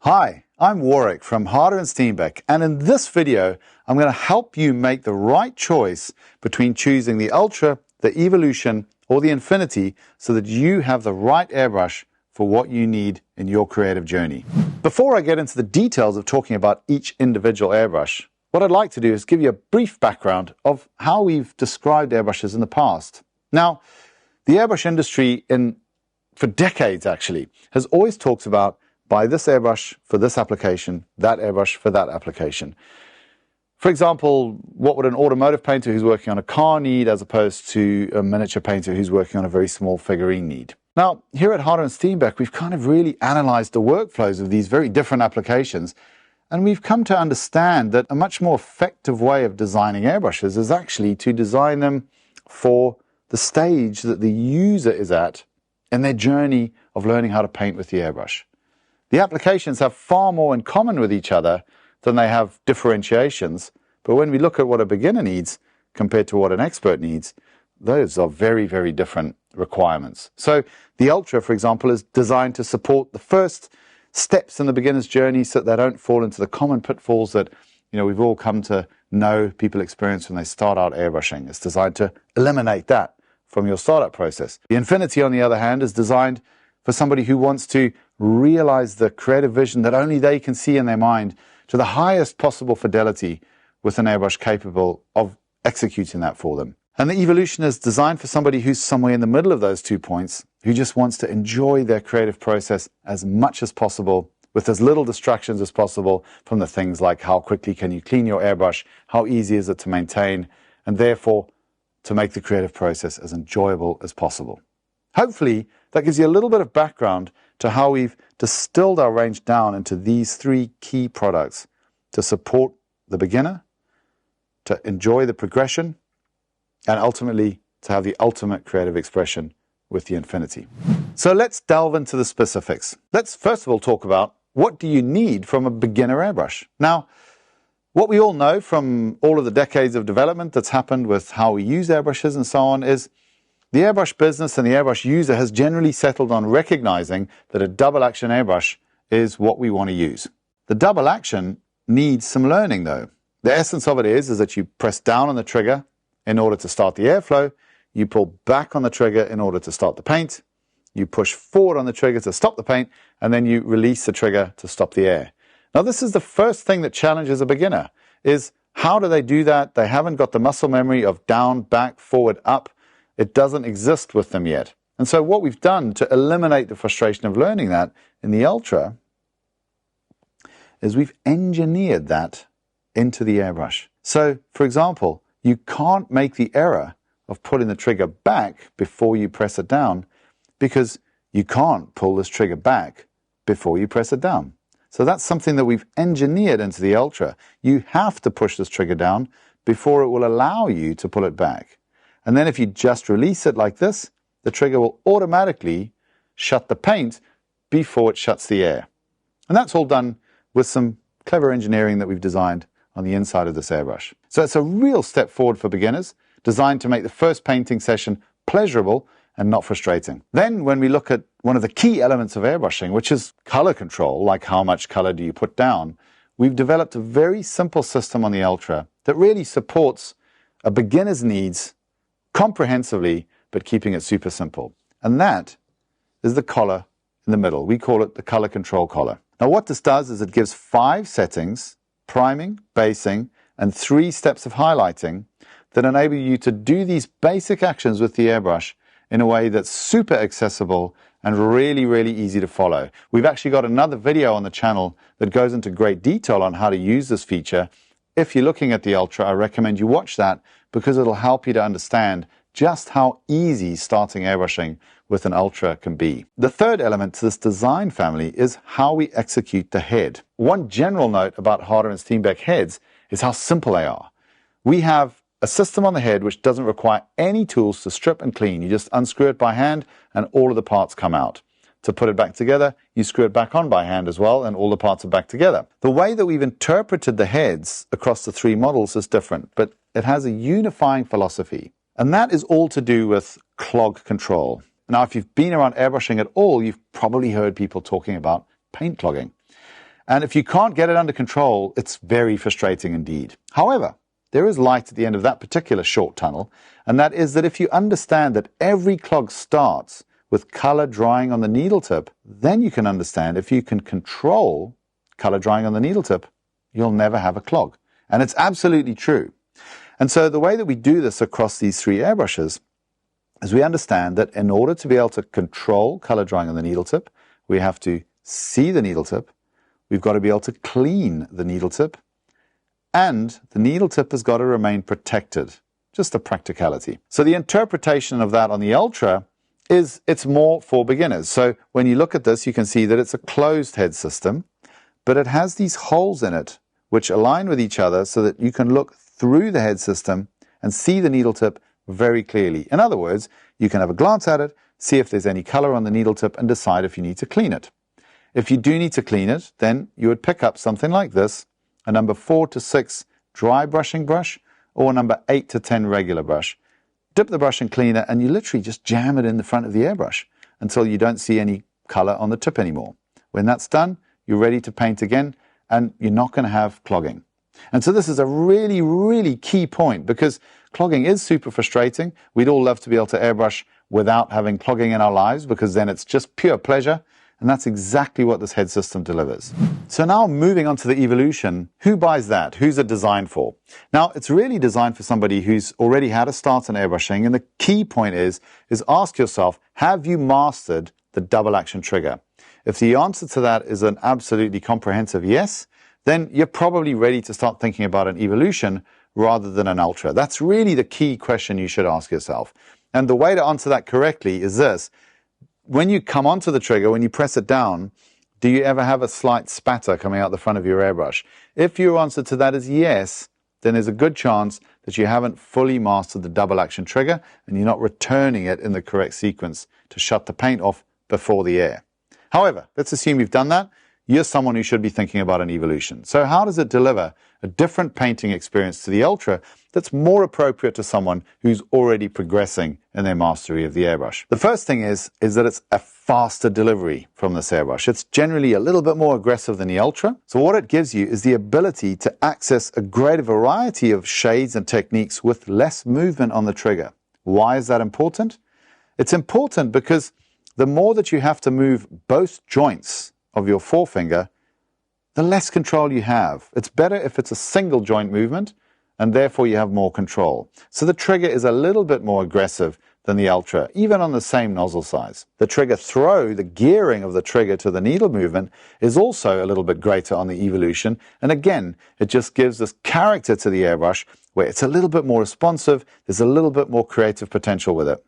Hi, I'm Warrick from Harder and Steenbeck, and in this video I'm going to help you make the right choice between choosing the Ultra, the Evolution or the Infinity so that you have the right airbrush for what you need in your creative journey. Before I get into the details of talking about each individual airbrush, what I'd like to do is give you a brief background of how we've described airbrushes in the past. Now, the airbrush industry for decades actually has always talked about buy this airbrush for this application, that airbrush for that application. For example, what would an automotive painter who's working on a car need as opposed to a miniature painter who's working on a very small figurine need? Now, here at Harder and Steenbeck, we've kind of really analyzed the workflows of these very different applications, and we've come to understand that a much more effective way of designing airbrushes is actually to design them for the stage that the user is at in their journey of learning how to paint with the airbrush. The applications have far more in common with each other than they have differentiations, but when we look at what a beginner needs compared to what an expert needs, those are very, very different requirements. So the Ultra, for example, is designed to support the first steps in the beginner's journey so that they don't fall into the common pitfalls that we've all come to know people experience when they start out airbrushing. It's designed to eliminate that from your startup process. The Infinity, on the other hand, is designed for somebody who wants to realize the creative vision that only they can see in their mind to the highest possible fidelity with an airbrush capable of executing that for them. And the Evolution is designed for somebody who's somewhere in the middle of those 2 points, who just wants to enjoy their creative process as much as possible with as little distractions as possible from the things like how quickly can you clean your airbrush, how easy is it to maintain, and therefore to make the creative process as enjoyable as possible. Hopefully, that gives you a little bit of background to how we've distilled our range down into these 3 key products to support the beginner, to enjoy the progression, and ultimately to have the ultimate creative expression with the Infinity. So let's delve into the specifics. Let's first of all talk about what do you need from a beginner airbrush. Now, what we all know from all of the decades of development that's happened with how we use airbrushes and so on is the airbrush business and the airbrush user has generally settled on recognizing that a double action airbrush is what we want to use. The double action needs some learning though. The essence of it is that you press down on the trigger in order to start the airflow, you pull back on the trigger in order to start the paint, you push forward on the trigger to stop the paint, and then you release the trigger to stop the air. Now this is the first thing that challenges a beginner, is how do they do that? They haven't got the muscle memory of down, back, forward, up. It doesn't exist with them yet. And so what we've done to eliminate the frustration of learning that in the Ultra is we've engineered that into the airbrush. So, for example, you can't make the error of putting the trigger back before you press it down because you can't pull this trigger back before you press it down. So that's something that we've engineered into the Ultra. You have to push this trigger down before it will allow you to pull it back. And then if you just release it like this, the trigger will automatically shut the paint before it shuts the air. And that's all done with some clever engineering that we've designed on the inside of this airbrush. So it's a real step forward for beginners, designed to make the first painting session pleasurable and not frustrating. Then when we look at one of the key elements of airbrushing, which is color control, like how much color do you put down, we've developed a very simple system on the Ultra that really supports a beginner's needs comprehensively, but keeping it super simple. And that is the collar in the middle. We call it the color control collar. Now what this does is it gives 5 settings, priming, basing, and 3 steps of highlighting that enable you to do these basic actions with the airbrush in a way that's super accessible and really, really easy to follow. We've actually got another video on the channel that goes into great detail on how to use this feature. If you're looking at the Ultra, I recommend you watch that because it'll help you to understand just how easy starting airbrushing with an Ultra can be. The third element to this design family is how we execute the head. One general note about Harder and Steenbeck heads is how simple they are. We have a system on the head which doesn't require any tools to strip and clean. You just unscrew it by hand and all of the parts come out. To put it back together, you screw it back on by hand as well and all the parts are back together. The way that we've interpreted the heads across the 3 models is different, but it has a unifying philosophy. And that is all to do with clog control. Now, if you've been around airbrushing at all, you've probably heard people talking about paint clogging. And if you can't get it under control, it's very frustrating indeed. However, there is light at the end of that particular short tunnel, and that is that if you understand that every clog starts with color drying on the needle tip, then you can understand if you can control color drying on the needle tip, you'll never have a clog. And it's absolutely true. And so the way that we do this across these three airbrushes is we understand that in order to be able to control color drying on the needle tip, we have to see the needle tip, we've got to be able to clean the needle tip, and the needle tip has got to remain protected. Just a practicality. So the interpretation of that on the Ultra is it's more for beginners. So when you look at this, you can see that it's a closed head system, but it has these holes in it which align with each other so that you can look through the head system and see the needle tip very clearly. In other words, you can have a glance at it, see if there's any color on the needle tip, and decide if you need to clean it. If you do need to clean it, then you would pick up something like this, a number 4 to 6 dry brushing brush, or a number 8 to 10 regular brush. Dip the brush in cleaner, and you literally just jam it in the front of the airbrush until you don't see any color on the tip anymore. When that's done, you're ready to paint again, and you're not going to have clogging. And so this is a really, really key point, because clogging is super frustrating. We'd all love to be able to airbrush without having clogging in our lives, because then it's just pure pleasure. And that's exactly what this head system delivers. So now moving on to the Evolution, who buys that? Who's it designed for? Now, it's really designed for somebody who's already had a start on airbrushing. And the key point is ask yourself, have you mastered the double action trigger? If the answer to that is an absolutely comprehensive yes, then you're probably ready to start thinking about an Evolution rather than an Ultra. That's really the key question you should ask yourself. And the way to answer that correctly is this. When you come onto the trigger, when you press it down, do you ever have a slight spatter coming out the front of your airbrush? If your answer to that is yes, then there's a good chance that you haven't fully mastered the double action trigger and you're not returning it in the correct sequence to shut the paint off before the air. However, let's assume you've done that. You're someone who should be thinking about an Evolution. So how does it deliver a different painting experience to the Ultra that's more appropriate to someone who's already progressing in their mastery of the airbrush? The first thing is that it's a faster delivery from this airbrush. It's generally a little bit more aggressive than the Ultra. So what it gives you is the ability to access a greater variety of shades and techniques with less movement on the trigger. Why is that important? It's important because the more that you have to move both joints of your forefinger, the less control you have. It's better if it's a single joint movement, and therefore you have more control. So the trigger is a little bit more aggressive than the Ultra, even on the same nozzle size. The trigger throw, the gearing of the trigger to the needle movement, is also a little bit greater on the Evolution. And again, it just gives this character to the airbrush where it's a little bit more responsive, there's a little bit more creative potential with it.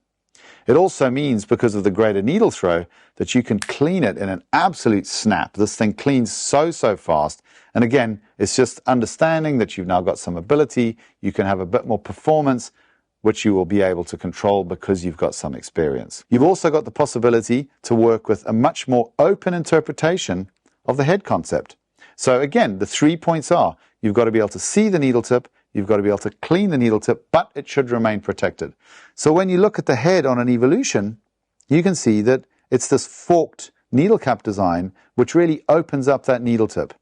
It also means, because of the greater needle throw, that you can clean it in an absolute snap. This thing cleans so fast. And again, it's just understanding that you've now got some ability. You can have a bit more performance, which you will be able to control because you've got some experience. You've also got the possibility to work with a much more open interpretation of the head concept. So again, the 3 points are, you've got to be able to see the needle tip, you've got to be able to clean the needle tip, but it should remain protected. So when you look at the head on an Evolution, you can see that it's this forked needle cap design which really opens up that needle tip.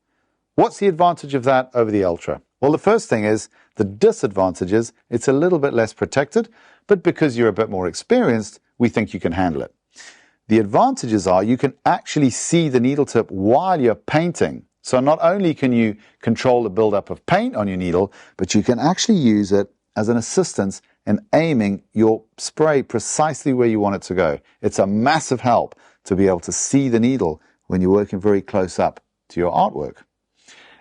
What's the advantage of that over the Ultra? Well, the first thing is the disadvantage is it's a little bit less protected, but because you're a bit more experienced, we think you can handle it. The advantages are you can actually see the needle tip while you're painting. So not only can you control the buildup of paint on your needle, but you can actually use it as an assistance in aiming your spray precisely where you want it to go. It's a massive help to be able to see the needle when you're working very close up to your artwork.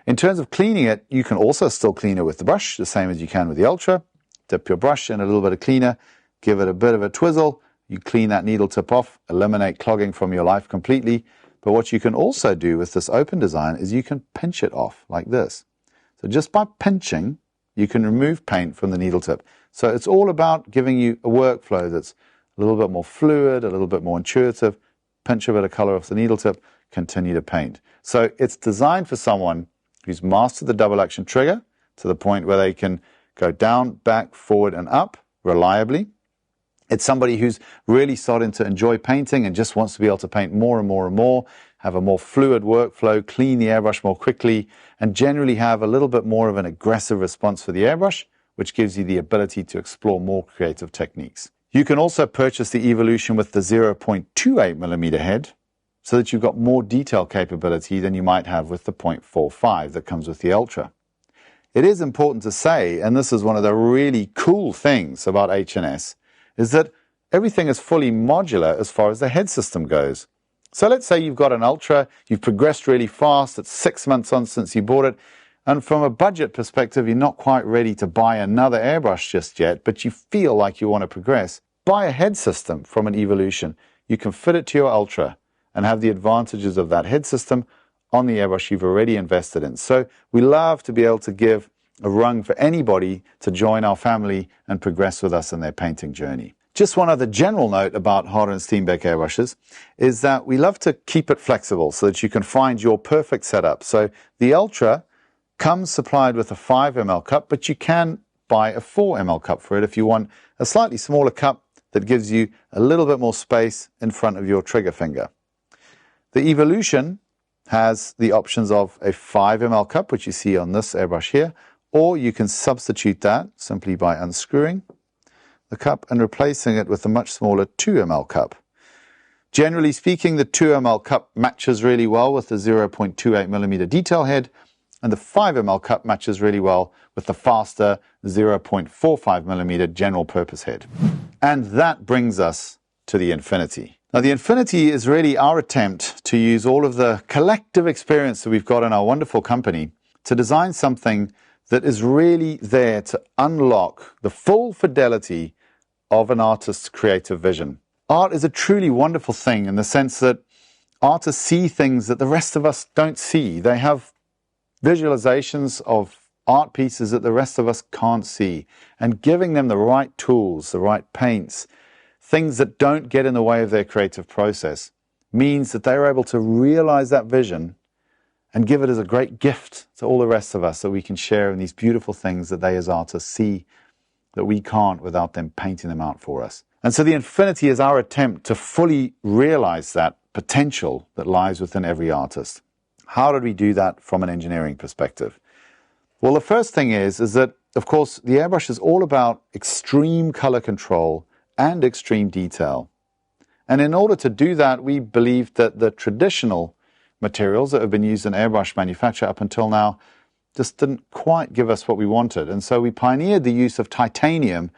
In terms of cleaning it, you can also still clean it with the brush, the same as you can with the Ultra. Dip your brush in a little bit of cleaner, give it a bit of a twizzle, you clean that needle tip off, eliminate clogging from your life completely. But what you can also do with this open design is you can pinch it off like this. So just by pinching, you can remove paint from the needle tip. So it's all about giving you a workflow that's a little bit more fluid, a little bit more intuitive. Pinch a bit of color off the needle tip, continue to paint. So it's designed for someone who's mastered the double action trigger to the point where they can go down, back, forward, and up reliably. It's somebody who's really starting to enjoy painting and just wants to be able to paint more and more and more, have a more fluid workflow, clean the airbrush more quickly, and generally have a little bit more of an aggressive response for the airbrush, which gives you the ability to explore more creative techniques. You can also purchase the Evolution with the 0.28mm head so that you've got more detail capability than you might have with the 0.45 that comes with the Ultra. It is important to say, and this is one of the really cool things about H&S, is that everything is fully modular as far as the head system goes. So let's say you've got an Ultra, you've progressed really fast, it's 6 months on since you bought it, and from a budget perspective, you're not quite ready to buy another airbrush just yet, but you feel like you want to progress. Buy a head system from an Evolution. You can fit it to your Ultra and have the advantages of that head system on the airbrush you've already invested in. So we love to be able to give a rung for anybody to join our family and progress with us in their painting journey. Just one other general note about Harder and Steenbeck airbrushes is that we love to keep it flexible so that you can find your perfect setup. So the Ultra comes supplied with a 5ml cup, but you can buy a 4ml cup for it if you want a slightly smaller cup that gives you a little bit more space in front of your trigger finger. The Evolution has the options of a 5ml cup, which you see on this airbrush here, or you can substitute that simply by unscrewing the cup and replacing it with a much smaller 2ml cup. Generally speaking, the 2ml cup matches really well with the 0.28mm detail head, and the 5ml cup matches really well with the faster 0.45mm general purpose head. And that brings us to the Infinity. Now, the Infinity is really our attempt to use all of the collective experience that we've got in our wonderful company to design something that is really there to unlock the full fidelity of an artist's creative vision. Art is a truly wonderful thing in the sense that artists see things that the rest of us don't see. They have visualizations of art pieces that the rest of us can't see, and giving them the right tools, the right paints, things that don't get in the way of their creative process, means that they're able to realize that vision and give it as a great gift to all the rest of us that we can share in these beautiful things that they as artists see that we can't without them painting them out for us. And so the Infinity is our attempt to fully realize that potential that lies within every artist. How did we do that from an engineering perspective? Well, the first thing is that, of course, the airbrush is all about extreme color control and extreme detail. And in order to do that, we believed that the traditional materials that have been used in airbrush manufacture up until now just didn't quite give us what we wanted. And so we pioneered the use of titanium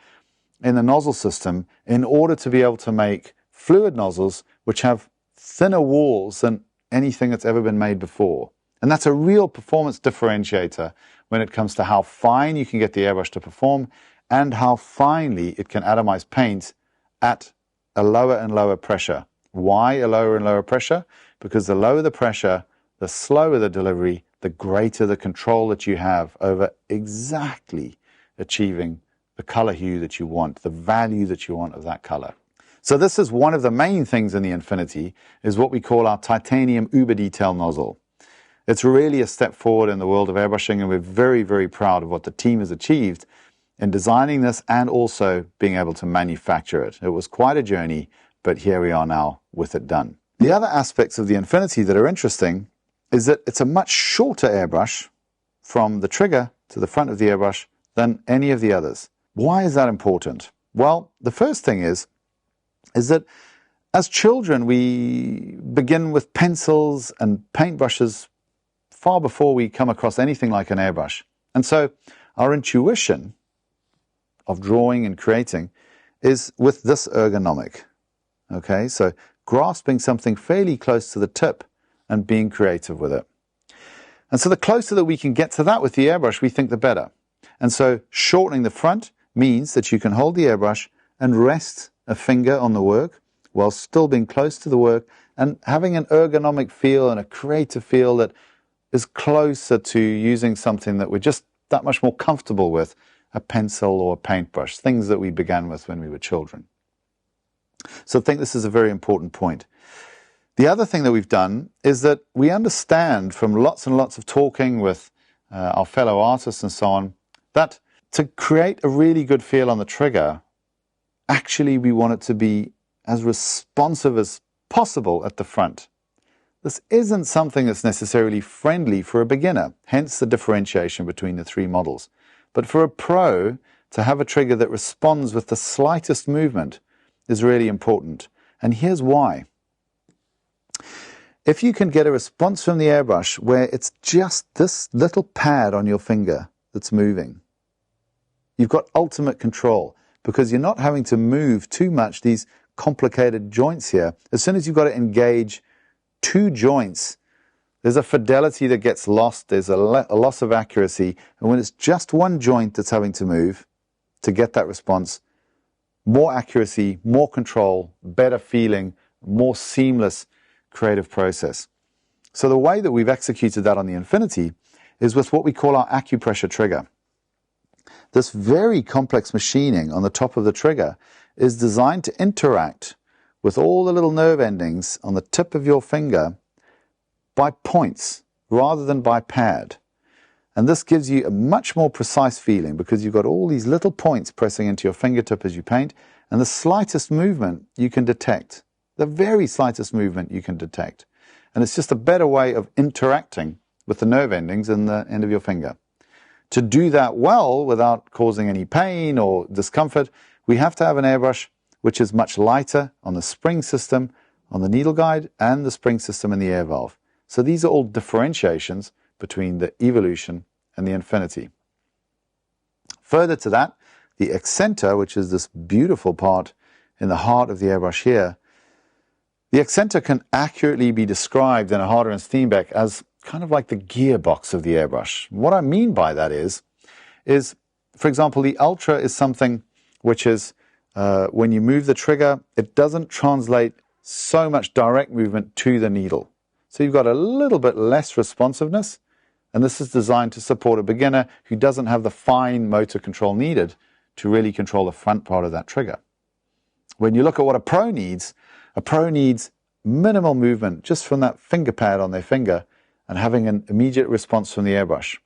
in the nozzle system in order to be able to make fluid nozzles which have thinner walls than anything that's ever been made before. And that's a real performance differentiator when it comes to how fine you can get the airbrush to perform and how finely it can atomize paint at a lower and lower pressure. Why a lower and lower pressure? Because the lower the pressure, the slower the delivery, the greater the control that you have over exactly achieving the color hue that you want, the value that you want of that color. So this is one of the main things in the Infinity, is what we call our titanium uber detail nozzle. It's really a step forward in the world of airbrushing, and we're very, very proud of what the team has achieved in designing this and also being able to manufacture it. It was quite a journey, but here we are now with it done. The other aspects of the Infinity that are interesting is that it's a much shorter airbrush from the trigger to the front of the airbrush than any of the others. Why is that important? Well, the first thing is that as children, we begin with pencils and paintbrushes far before we come across anything like an airbrush. And so our intuition of drawing and creating is with this ergonomic. Okay, so grasping something fairly close to the tip and being creative with it. And so the closer that we can get to that with the airbrush, we think the better. And so shortening the front means that you can hold the airbrush and rest a finger on the work while still being close to the work and having an ergonomic feel and a creative feel that is closer to using something that we're just that much more comfortable with, a pencil or a paintbrush, things that we began with when we were children. So I think this is a very important point. The other thing that we've done is that we understand from lots and lots of talking with our fellow artists and so on, that to create a really good feel on the trigger, Actually, we want it to be as responsive as possible at the front. This isn't something that's necessarily friendly for a beginner, hence the differentiation between the three models. But for a pro, to have a trigger that responds with the slightest movement is really important. And here's why. If you can get a response from the airbrush where it's just this little pad on your finger that's moving, you've got ultimate control because you're not having to move too much these complicated joints here. As soon as you've got to engage two joints, there's a fidelity that gets lost, there's a loss of accuracy, and when it's just one joint that's having to move to get that response, more accuracy, more control, better feeling, more seamless creative process. So the way that we've executed that on the Infinity is with what we call our acupressure trigger. This very complex machining on the top of the trigger is designed to interact with all the little nerve endings on the tip of your finger by points rather than by pad. And this gives you a much more precise feeling because you've got all these little points pressing into your fingertip as you paint, and the slightest movement you can detect. The very slightest movement you can detect. And it's just a better way of interacting with the nerve endings in the end of your finger. To do that well without causing any pain or discomfort, we have to have an airbrush which is much lighter on the spring system, on the needle guide, and the spring system in the air valve. So these are all differentiations between the Evolution and the Infinity. Further to that, the accenter, which is this beautiful part in the heart of the airbrush here, the accenter can accurately be described in a Harder and Steenbeck as kind of like the gearbox of the airbrush. What I mean by that is, for example, the Ultra is something which is, when you move the trigger, it doesn't translate so much direct movement to the needle. So you've got a little bit less responsiveness, and this is designed to support a beginner who doesn't have the fine motor control needed to really control the front part of that trigger. When you look at what a pro needs minimal movement just from that finger pad on their finger and having an immediate response from the airbrush.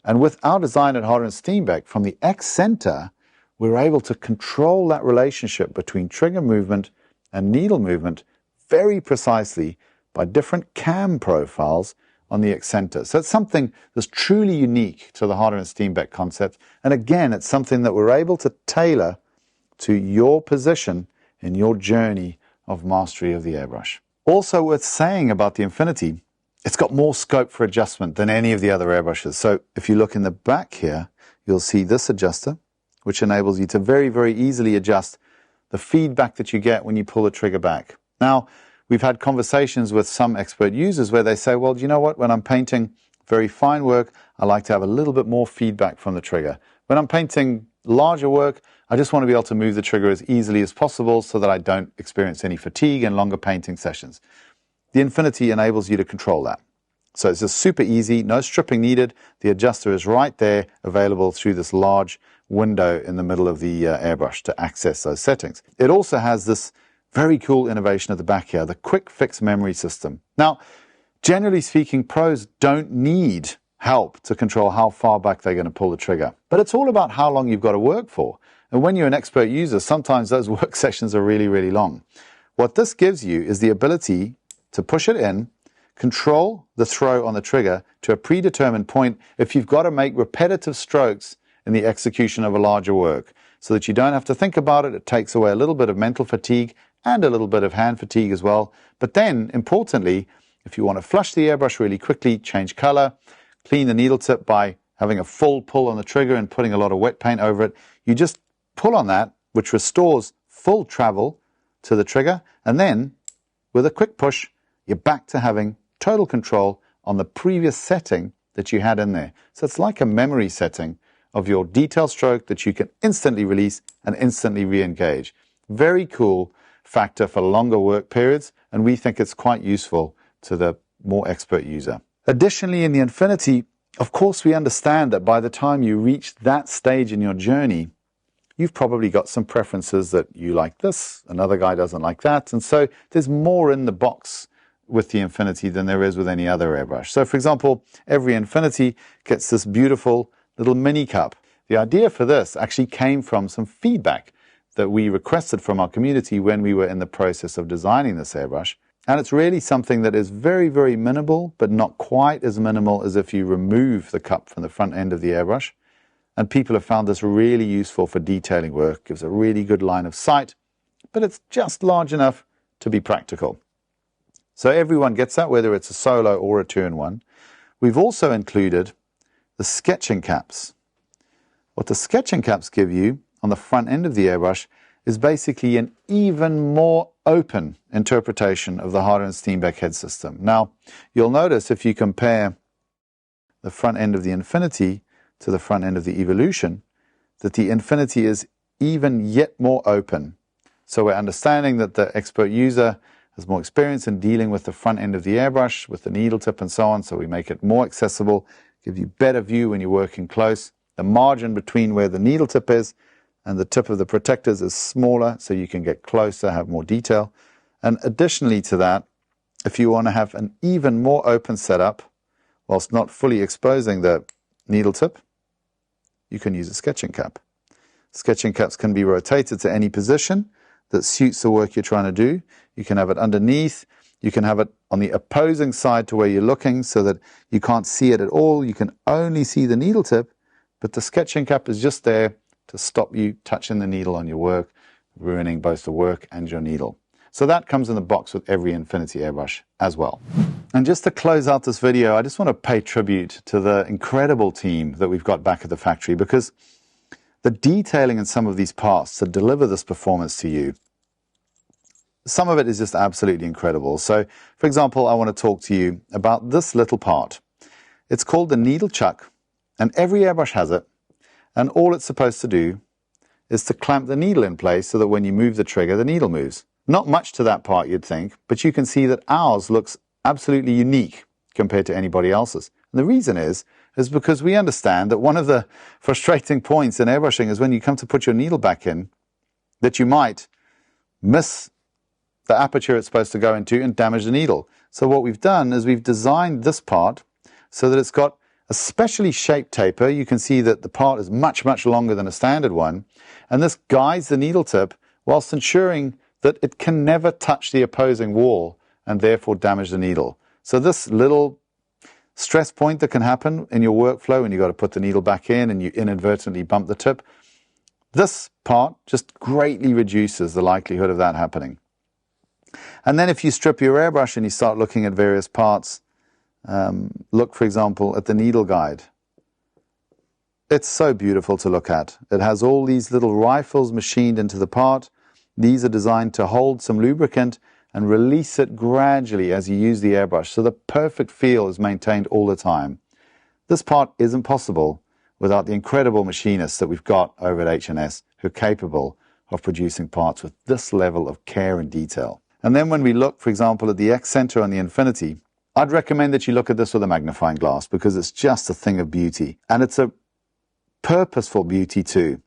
And with our design at Harder and Steenbeck, from the accenter, we're able to control that relationship between trigger movement and needle movement very precisely by different cam profiles on the accenter. So it's something that's truly unique to the Harder and Steenbeck concept. And again, it's something that we're able to tailor to your position in your journey of mastery of the airbrush. Also worth saying about the Infinity, it's got more scope for adjustment than any of the other airbrushes. So if you look in the back here, you'll see this adjuster, which enables you to very, very easily adjust the feedback that you get when you pull the trigger back. Now, we've had conversations with some expert users where they say, well, do you know what? When I'm painting very fine work, I like to have a little bit more feedback from the trigger. When I'm painting larger work, I just want to be able to move the trigger as easily as possible so that I don't experience any fatigue in longer painting sessions. The Infinity enables you to control that. So it's just super easy, no stripping needed. The adjuster is right there, available through this large window in the middle of the airbrush to access those settings. It also has this very cool innovation at the back here, the quick fix memory system. Now, generally speaking, pros don't need help to control how far back they're going to pull the trigger. But it's all about how long you've got to work for. And when you're an expert user, sometimes those work sessions are really, really long. What this gives you is the ability to push it in, control the throw on the trigger to a predetermined point if you've got to make repetitive strokes in the execution of a larger work, so that you don't have to think about it. It takes away a little bit of mental fatigue and a little bit of hand fatigue as well. But then, importantly, if you want to flush the airbrush really quickly, change color, clean the needle tip by having a full pull on the trigger and putting a lot of wet paint over it, you just pull on that, which restores full travel to the trigger, and then with a quick push, you're back to having total control on the previous setting that you had in there. So it's like a memory setting of your detail stroke that you can instantly release and instantly re-engage. Very cool factor for longer work periods, and we think it's quite useful to the more expert user. Additionally, in the Infinity, of course, we understand that by the time you reach that stage in your journey, you've probably got some preferences that you like this, another guy doesn't like that, and so there's more in the box with the Infinity than there is with any other airbrush. So, for example, every Infinity gets this beautiful little mini cup. The idea for this actually came from some feedback that we requested from our community when we were in the process of designing this airbrush. And it's really something that is very, very minimal, but not quite as minimal as if you remove the cup from the front end of the airbrush. And people have found this really useful for detailing work. Gives a really good line of sight, but it's just large enough to be practical. So everyone gets that, whether it's a solo or a two-in-one. We've also included the sketching caps. What the sketching caps give you on the front end of the airbrush is basically an even more open interpretation of the Harder and Steenbeck head system. Now, you'll notice if you compare the front end of the Infinity to the front end of the Evolution, that the Infinity is even yet more open. So we're understanding that the expert user has more experience in dealing with the front end of the airbrush, with the needle tip and so on, so we make it more accessible, give you better view when you're working close. The margin between where the needle tip is and the tip of the protectors is smaller, so you can get closer, have more detail. And additionally to that, if you want to have an even more open setup, whilst not fully exposing the needle tip, you can use a sketching cap. Sketching caps can be rotated to any position that suits the work you're trying to do. You can have it underneath. You can have it on the opposing side to where you're looking so that you can't see it at all. You can only see the needle tip, but the sketching cap is just there to stop you touching the needle on your work, ruining both the work and your needle. So that comes in the box with every Infinity airbrush as well. And just to close out this video, I just want to pay tribute to the incredible team that we've got back at the factory, because the detailing in some of these parts to deliver this performance to you, some of it is just absolutely incredible. So, for example, I want to talk to you about this little part. It's called the needle chuck, and every airbrush has it, and all it's supposed to do is to clamp the needle in place so that when you move the trigger, the needle moves. Not much to that part, you'd think, but you can see that ours looks absolutely unique compared to anybody else's. And the reason is because we understand that one of the frustrating points in airbrushing is when you come to put your needle back in, that you might miss the aperture it's supposed to go into and damage the needle. So what we've done is we've designed this part so that it's got a specially shaped taper. You can see that the part is much, much longer than a standard one. And this guides the needle tip whilst ensuring that it can never touch the opposing wall and therefore damage the needle. So this little stress point that can happen in your workflow when you've got to put the needle back in and you inadvertently bump the tip, this part just greatly reduces the likelihood of that happening. And then if you strip your airbrush and you start looking at various parts, look, for example, at the needle guide. It's so beautiful to look at. It has all these little rifles machined into the part. These are designed to hold some lubricant and release it gradually as you use the airbrush, so the perfect feel is maintained all the time. This part isn't possible without the incredible machinists that we've got over at H&S who are capable of producing parts with this level of care and detail. And then when we look, for example, at the X-Center on the Infinity, I'd recommend that you look at this with a magnifying glass because it's just a thing of beauty. And it's a purposeful beauty too.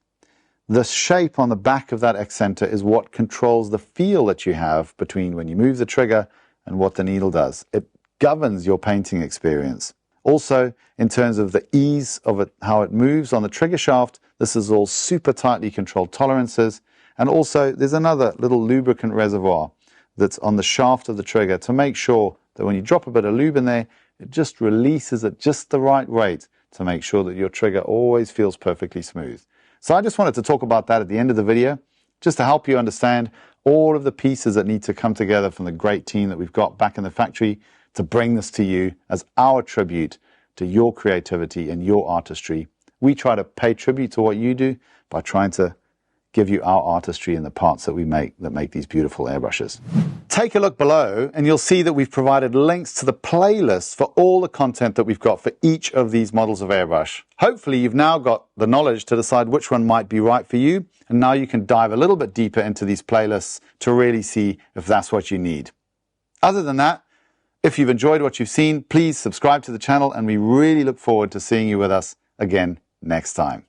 The shape on the back of that X-Center is what controls the feel that you have between when you move the trigger and what the needle does. It governs your painting experience. Also, in terms of the ease of it, how it moves on the trigger shaft, this is all super tightly controlled tolerances. And also, there's another little lubricant reservoir that's on the shaft of the trigger to make sure that when you drop a bit of lube in there, it just releases at just the right rate to make sure that your trigger always feels perfectly smooth. So I just wanted to talk about that at the end of the video, just to help you understand all of the pieces that need to come together from the great team that we've got back in the factory to bring this to you as our tribute to your creativity and your artistry. We try to pay tribute to what you do by trying to give you our artistry in the parts that we make that make these beautiful airbrushes. Take a look below and you'll see that we've provided links to the playlist for all the content that we've got for each of these models of airbrush. Hopefully you've now got the knowledge to decide which one might be right for you, and now you can dive a little bit deeper into these playlists to really see if that's what you need. Other than that, if you've enjoyed what you've seen, please subscribe to the channel, and we really look forward to seeing you with us again next time.